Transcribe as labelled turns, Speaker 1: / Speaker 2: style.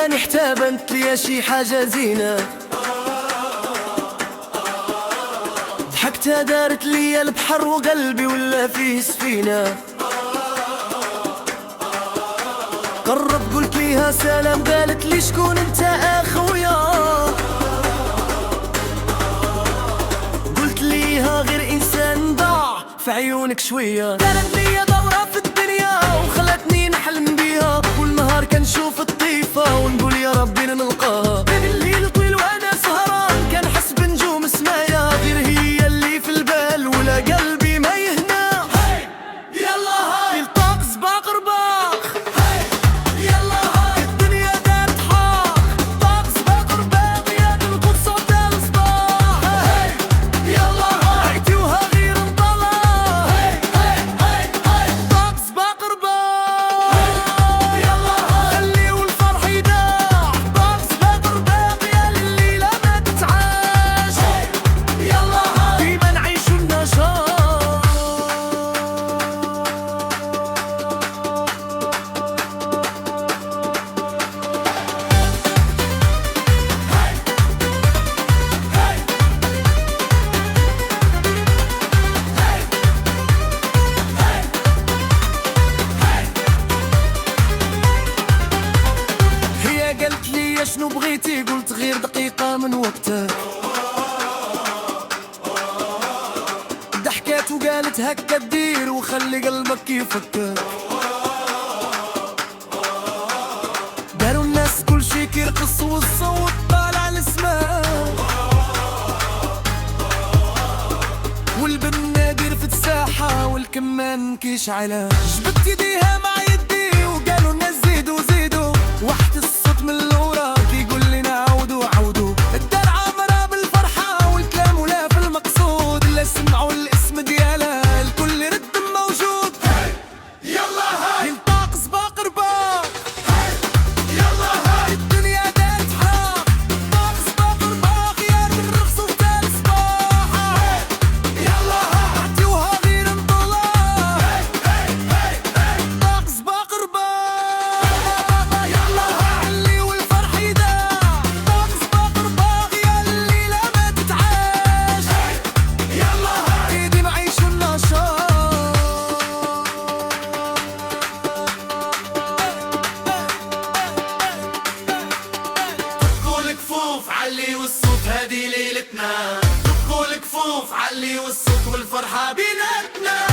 Speaker 1: ماني احتابنت ليا شي حاجة زينة، ضحكتها دارت ليا البحر وقلبي ولا فيه سفينة. قرب قلت ليها سلام قالت لي شكون انت اخويا، قلت ليها غير انسان ضاع في عيونك شوية. دارت ليا دورة في الدنيا وخلتني نحلم بيها، والنهار كنشوف الطيفة ونقول يا ربي نلقاها. بين الليل طويل وانا سهران كنحس بنجوم سمايا، غير هي اللي في البال ولا قلبي ما يهنا. يلا هاي الطاق سباق رباق، يلا هاي الدنيا دارت حاق، طاق سباق رباق يا القدس عدا الصباح. يلا هاي عيتوها غير انطلاق، طاق سباق رباق. يلا هاي خليو الفرح يداع، طاق سباق رباق يا الليلة ما تتعاش. يلا هاي ديما نعيشو النشاط. هي قالت لي شنو بغيتي، قلت غير دقيقة من وقتك. ضحكات وقالت هكا دير وخلي قلبك يفكر. داروا الناس كل شي كيرقص والصوت طالع للسماء، والبنادير في الساحة والكمان كيشعلها. جبت يديها مع يدي وقالوا الناس زيدوا زيدوا، واحد الصوت من اللورا كيقول لنا عودوا عودوا. الدار عامرة بالفرحة والكلام ولا في المقصود، لا سمعوا الاسم ديالها الكل رد موجود. يلا هاي ينطاق سباق رباق، يلا هاي الدنيا دارت حاق، طاق سباق رباق يا الرقص وتا الصباح. يلا هاي عطيوها غير انطلاق، طاق سباق رباق. يلا هاي خليو الفرح يداع، طاق سباق رباق يا الليلة ما تتعاش. يلا هاي ايدي معيشو النشاط. دقوا الكفوف علي والصوت هادي ليلتنا، دقوا الكفوف علي والصوت والفرحة بيناتنا.